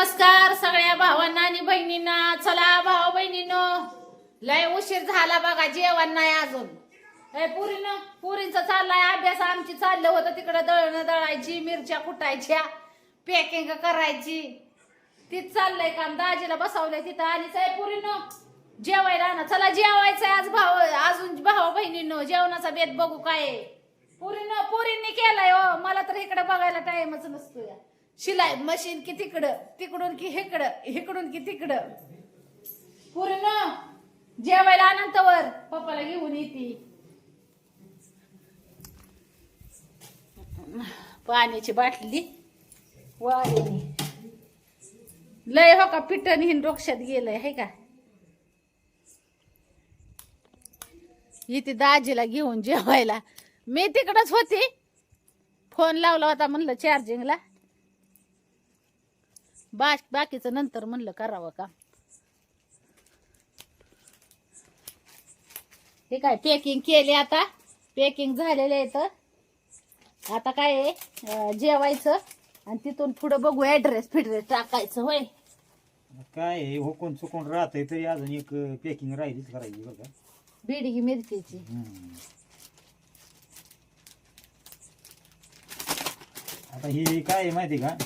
नमस्कार सगळ्या भावांना आणि बहिणींना. चला भाऊ बहिणींनो, लय उशीर झाला बघा, जेवण नाही अजून. हे पुरींचा चाललाय अभ्यास. आमची चाललं होतं तिकडे दळणं दळायची, मिरच्या कुटायच्या, पॅकिंग करायची. तीच चाललंय काम. दाजीला बसवलंय तिथं. आलीच आहे पुरीनो जेवायला ना. चला जेवायचंय आज भाऊ, अजून भाऊ बहिणींनो. जेवणाचा बेत बघू काय पुरींनी केलाय हो. मला तर इकडे बघायला टाइमच नसतो या. शिलाई मशीन की तिकडं, तिकडून की हिकडं, हिकडून की तिकडं. पूर्ण जेवायला अनंतवर पप्पाला घेऊन येते. पाण्याची बाटली वाढली लय हो का. पिटन हिन डोक्यात गेलंय हे का. इथे दाजीला घेऊन जेवायला. मी तिकडच होती, फोन लावला होता म्हणलं चार्जिंगला. बाकीचं नंतर म्हणलं करावं का. हे काय पॅकिंग केले, आता पॅकिंग झालेले आहे. तर आता काय आहे, जेवायचं आणि तिथून पुढे बघू ऍड्रेस फिड्रेस टाकायचं. होय काय हुकून चुकून राहतंय तरी अजून एक पॅकिंग राहिलीच करायची बघा. बिडगी मिरचीची. आता ही काय आहे माहिती का,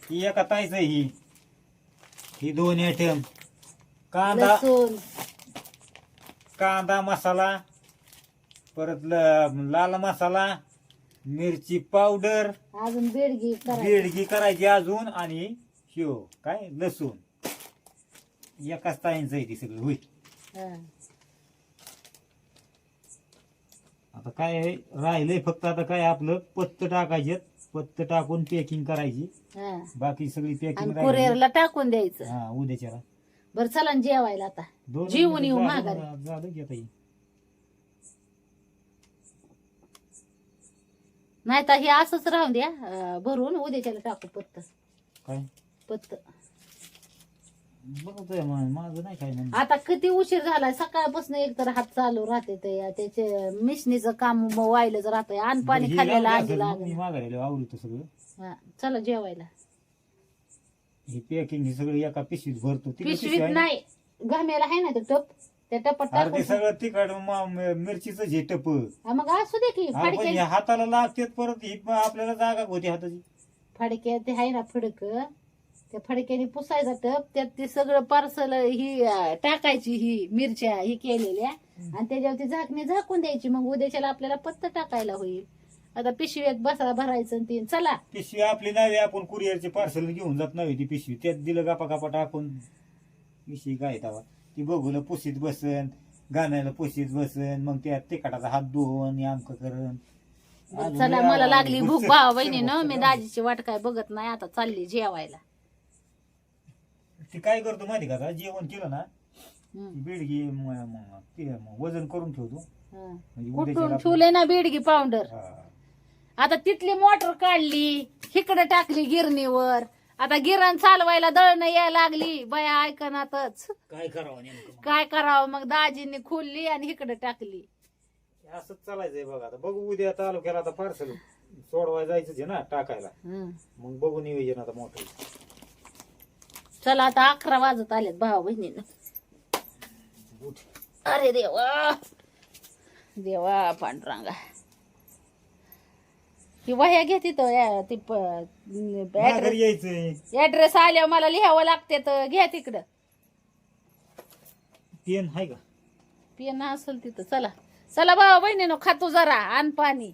ही एका ताईच आहे. ही दोन आयटम कांदा, लसूण, कांदा मसाला, परत लाल मसाला, मिरची पावडर, अजून बेडगी बेडगी करायची अजून, आणि ह्यो काय लसूण. एकाच ताईंच आहे ती सगळं. होय आता काय राहिलंय फक्त. आता काय आपलं पत्त टाकायचे, पत्त टाकून पॅकिंग करायची. बाकी सगळी पॅकिंग कुरिअरला टाकून द्यायचं. हा उद्याच्याला. बरं चला ना जेवायला आता. जेवून येऊ माघारी. झालं की आता ही. नाही तर हे असंच राहून द्या भरून. उद्याच्याला टाकू पत्त. काय पत्त बघतोय माझं नाही काय म्हणणं. आता किती उशीर झालाय. सकाळपासून एक तर हात चालू राहते. त्याचे मिशनीचं काम व्हायलाच राहतंय. अन्न पाणी खाल्लेलं आधी मी लागलं. माघारीला आवडतो सगळं. हा चला जेवायला. ही पॅकिंग ही सगळं एका पिशवीत भरतो. ती पिशवीत नाही, घाम्याला आहे ना ते टप, त्या टपात अरे ते टाकून. सगळं तिखट मिरचीचं जे टप हा मग असू दे की फाडक्या. हाताला लागते परत. ही आपल्याला जागा होती हाताची. फाडक्या ते आहे ना फडक, त्या फडक्याने पुसायचा टप. त्यात ते सगळं पार्सल ही टाकायची, ही मिरच्या ही केलेल्या, आणि त्याच्यावरती झाकणी झाकून द्यायची. मग उद्याच्याला आपल्याला पत्त टाकायला होईल. आता पिशवीत बसा भरायचं तीन. चला पिशवी आपली नव्हे, आपण कुरिअरचे पार्सल घेऊन जात नव्हे. ती पिशवी त्यात दिलं गपा गपा टाकून. पिशवी काय तवा ती बघूला पुशीत बसन, गाण्याला पुशीत बसन, मग त्या तिखटाचा हात धुवून आमक करण. चला मला लागली भूक भावा बहिणीनं. मी दाजीची वाट काय बघत नाही. आता चालली जेवायला. ती काय करतो माहिती का, आता जेवण केलं ना बेडगी वजन करून ठेवतो. म्हणजे कुठून उद्याच्याला ठेवले ना बेडगी पावडर. आता तिथली मोटर काढली, इकडे टाकली गिरणीवर. आता गिरण चालवायला दळणं यायला लागली. बाया ऐकनातच. काय करावं नेमकं. काय करावं मग दाजींनी खोलली आणि इकडे टाकली. असंच चालायचंय बघा. आता बघू उद्या तालुक्याला आता पार्सल सोडवायला जायचंच आहे ना टाकायला. मग बघू नियोजन आता मोठं. चला आता 11 वाजत आलेत भावा बहिणीनं. अरे देवा देवा पांडुरंगा. ती वह्या घेते तर ती घरी यायचंय. ऍड्रेस आल्यावर मला लिहावं लागते. तर घ्या तिकडं. पेन आहे का. पेन असेल तिथं. चला चला भावा बहिणीनं, खातो जरा. आण पाणी,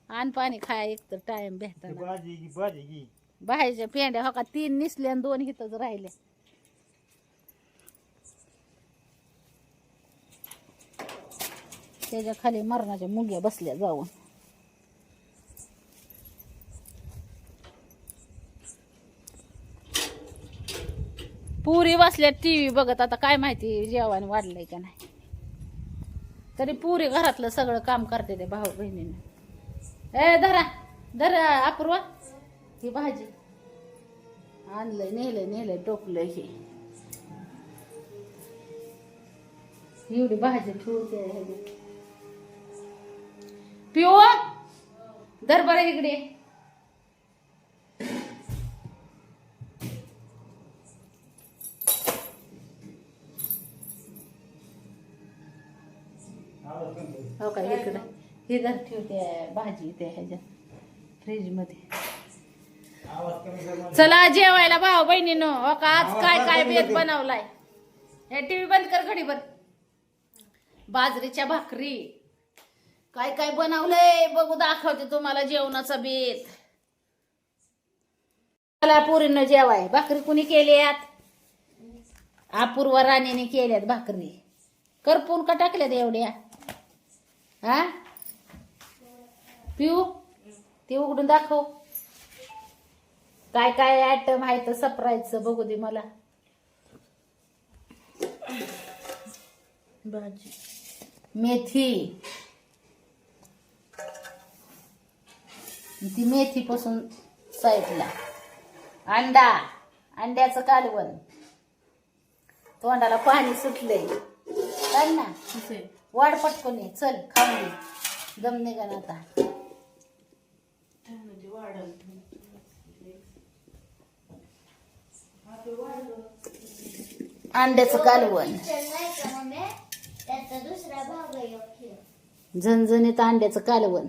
आण पाणी खाया. एक तर टाइम भेटता. भाजी बाहेरच्या पेंड्या हो का 3 निसल्या आणि 2 हिथंच राहिले. त्याच्या खाली मरणाच्या मुंग्या बसल्या जाऊन. पुरी बसल्या टीव्ही बघत. आता काय माहिती जेवण वाढलंय का नाही. तरी पुरी घरातलं सगळं काम करते ते भाऊ बहिणीने. ए धरा धरा अपूर्वा, ही भाजी आणलंय, नेलंय टोपलंय. ही एवढी भाजी ठेवते. पिओ दर बरं इकडे. हो का इकडं हे जर ठेवते भाजी ते ह्याच्या फ्रीज मध्ये. चला जेवायला भाऊ बहिणीनो. हो का आज काय काय बेत बनवलाय. हे टीव्ही बंद कर घडीभर. बाजरीच्या भाकरी काय काय बनवलंय बघू दाखवते तुम्हाला जेवणाचा बेत. मला पुरीनं जेवाय भाकरी कुणी केल्यात. अपूर्व राणीने केल्यात भाकरी. करपून का टाकल्यात एवढ्या. हा पिऊ ती उघडून दाखव काय काय आयटम आहे तर सरप्राईजचं बघू दे मला. भाजी मेथी ती मेथी पासून साईडला. अंडा अंड्याचं कालवण. तोंडाला पाणी सुटलंय काय ना. वाढ पटकन ये चल खाऊन दे. दम निघा ना आता. अंड्याचं कालवण झणझणीत अंड्याचं कालवण.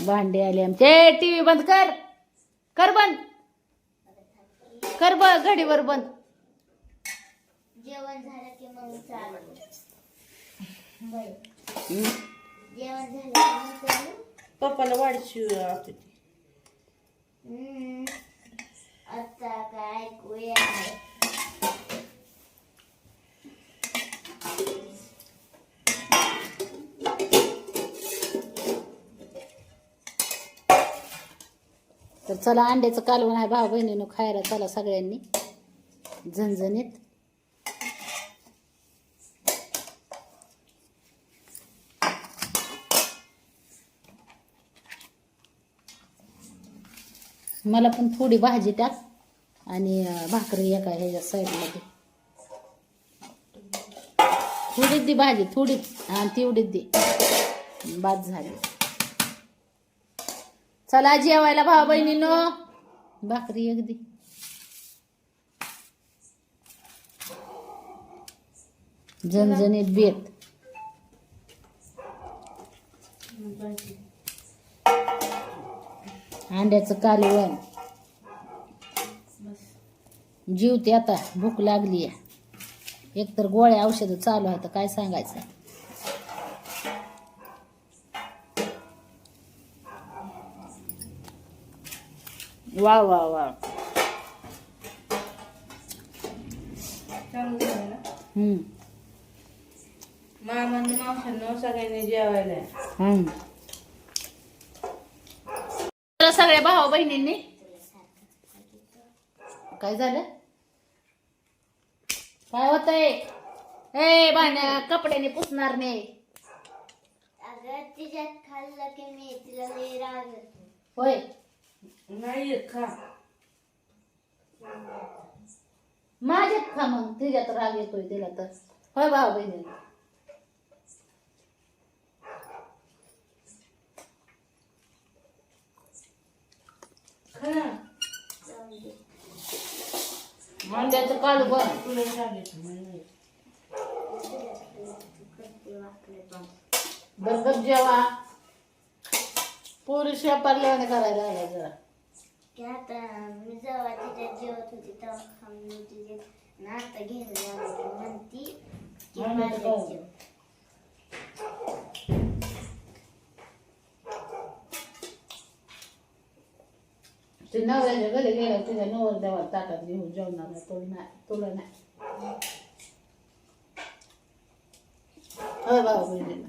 भांडे आले आमचे. टीव्ही बंद कर. कर बंद कर घडीवर बंद. जेवण झालं की मग चालू. जेवण झालं की मग चालू. पप्पाला वाढशी आता काय ऐकूया. तर चला अंड्याचं कालवण आहे भाऊ बहिणीनं खायला. चला सगळ्यांनी झणझणीत. मला पण थोडी भाजी टाक आणि भाकरी एका ह्याच्या साईडला दे. थोडीच दे भाजी थोडीच. आणि तेवढीच दे बाद झाली. चला जेवायला भाऊ बहिणीनं. भाकरी एक दे. झणझणीत बेत. अंड्याचं कालवण. जीवते आता भूक लागली आहे. एकतर गोळ्या औषध चालू आहे तर काय सांगायचं. वा वा वा. मामांनी मावशांना सगळ्यांनी जेवायला. सगळ्या भाऊ बहिणींनी. काय झालं काय होतंय. ए भांड्या कपड्याने पुसणार नाही. अगं तिच्यात खाल्लं की मी तिला लई राग येतो. होय नाही येत खा. माझ्यात खा मग. तिच्यात राग येतोय तिला तर. होय भाऊ बहिणी. अंड्याचं कालवण. तुला सांगितलं बरगत जेवा. पोरी शेपारल्याने करायला लागला जरा. की आता मी जेव्हा तिच्यात जेवत होती तेव्हा खाऊन तिचे नाश्ता घ्यायला लागली म्हणती की माझ्यात जेव. ते नवऱ्याच्या घरी गेला तुझ्या नवर देवा ताटात घेऊन जेवणार नाही. तो नाही तुला नाही. होय भाऊ बहिणीला.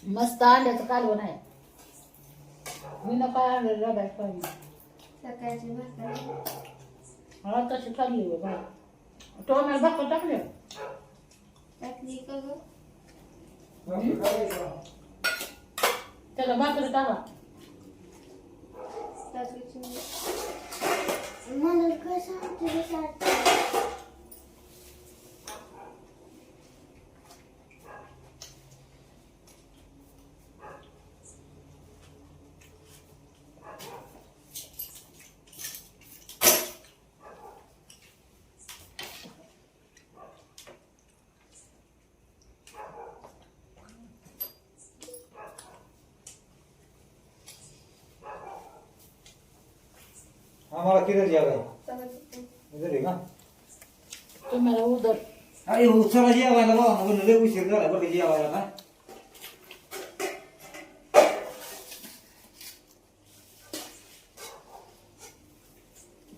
मस्त अंड्याचं कालवण आहे. मी ना काय आणलं डब्यात पाहिजे. सकाळची भाकरी हा तशी खाल्ली हो बाय. टोमॅटो भाकर टाकले. टाकली का ग. त्याला भाकर टाका. टाकायची मला काय सांगते आम्हाला किती जेवाय झाले का तुम्हाला उदर अरे हो चला जेवायला बाबा म्हणून लय उशीर झाला बरं का जेवायला ना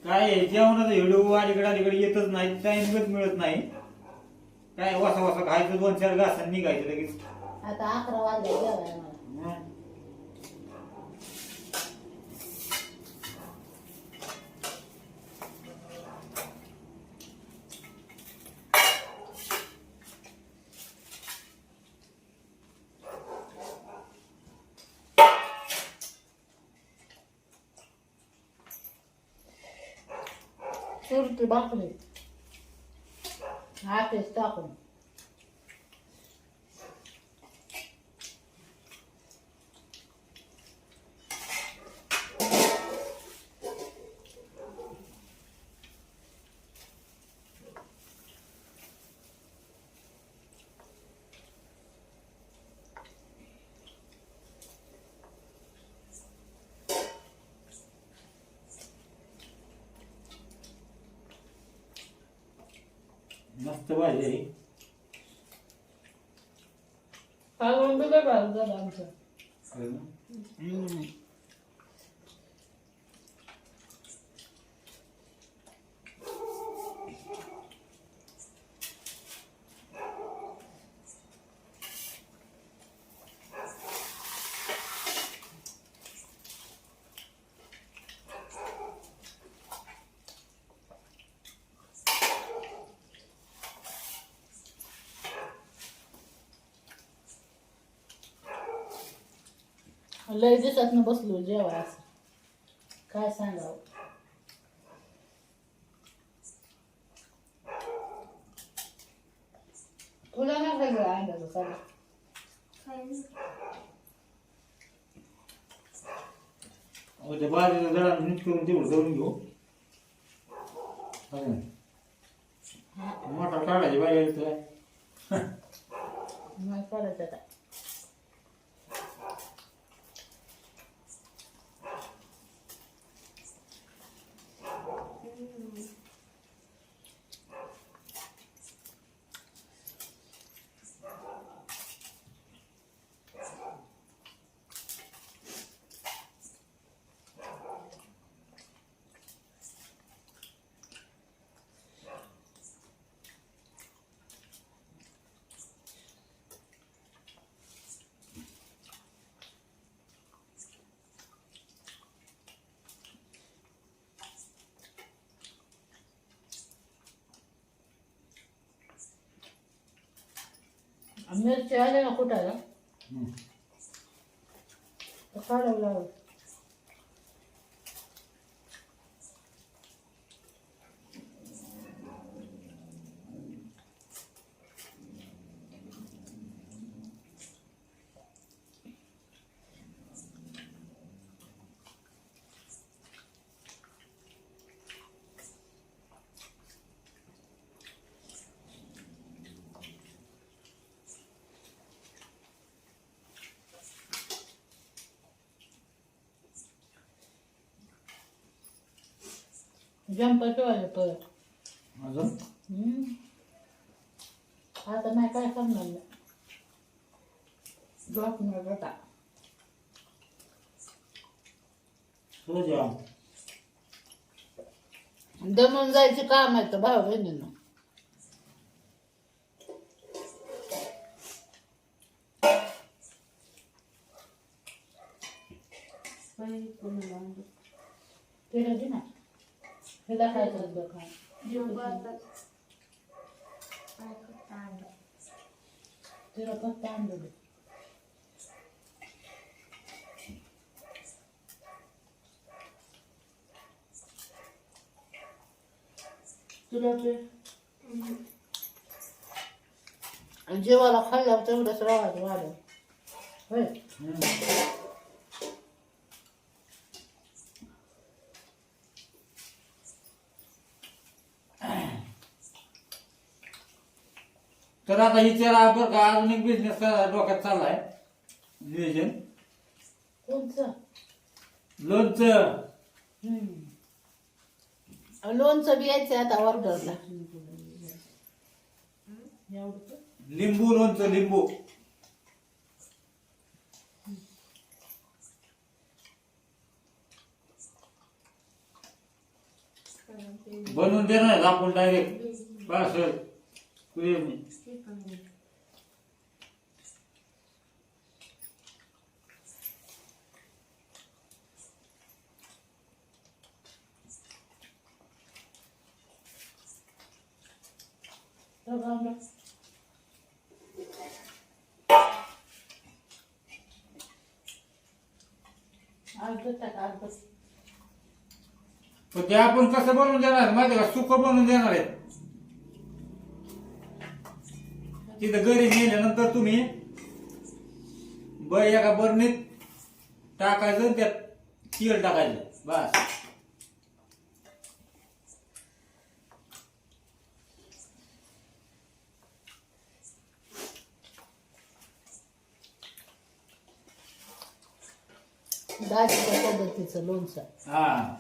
काय जेवणाचा व्हिडिओ अलीकडे येतच नाही टाइमच मिळत नाही काय वासा वासा खायचं 2-4 घास निघायचं लगेच आता 11 वाजले जेवायला मला. हं. सुरती भाकरी हा तेच टाकून मस्त भाजी आहे कालवण बी लय भारी झालं आमचं. हो ना? लय दिवसातनं बसलो जेवाय असं काय सांगावं. तुला नाही वेगळं अंदाज चालेल. त्या भाजीचं जरा नीट करून तेवढं दळून घेऊ मोठा काढायची बाई नाही करायचं आता. मिरची आले ना कुठाला तर काढावं लागलं. जंपर ठेवायचं परत. आता नाही काय करणार नाही. झोपणार आता. दमून जायचे काम आहे तर भाऊ बहिणींना. तिला दे ना. तिला काय करतो खा. तिला फक्त आणलं दे. तुला ते जेवायला खाल्ल्यावर तेवढंच राहायचं वाढ होय. तर आता हिच्याला बरं का अजून एक बिझनेस डोक्यात चाललाय नियोजन कोणचं लोणचं. लोणचं बी यायचं आता ऑर्डरला. एवढं लिंबू लोणचं लिंबू बनवून देणार आपण डायरेक्ट पार्सल कुरिअरने. पण ते आपण कसं बनवून देणार माहिती का? सुकं बनवून देणार आहे. तिथं घरी नेल्यानंतर तुम्ही एका बरणीत टाकायचं आणि त्यात तेल टाकायचं बस. दाशीच्या पद्धतीचं लोणचं. हा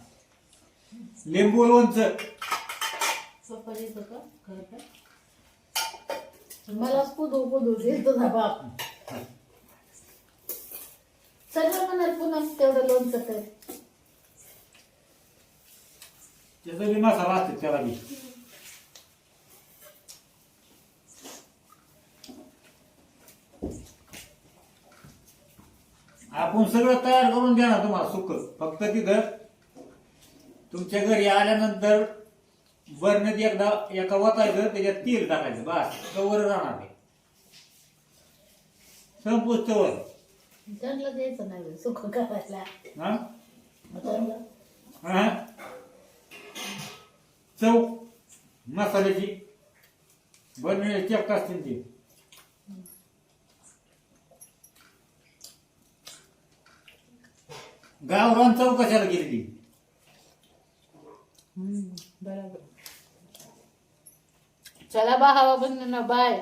लिंबू लोणचं. पप्पा येतं का खरं? मलाच कुदू कुदू देत तुझा बाप. सगळं म्हणाल पुन्हा तेवढं लोणचं कर. त्याचा बी मसाला असते त्याला बी. आपण सगळं तयार करून देणार तुम्हाला सुक. फक्त तिथं तुमच्या घरी आल्यानंतर बरणीत एकदा एका वतायचं त्याच्यात तेल टाकायचं बस. कवर राहणार ते संपूच तवर. त्यांना द्यायचं नाही सुख करायला. हा त्यांना हा चव मसाल्याची बरणी चेक असते ती. गावरान चव कशाला गेली? बरोबर. चला भावा बहिणींनो बाय.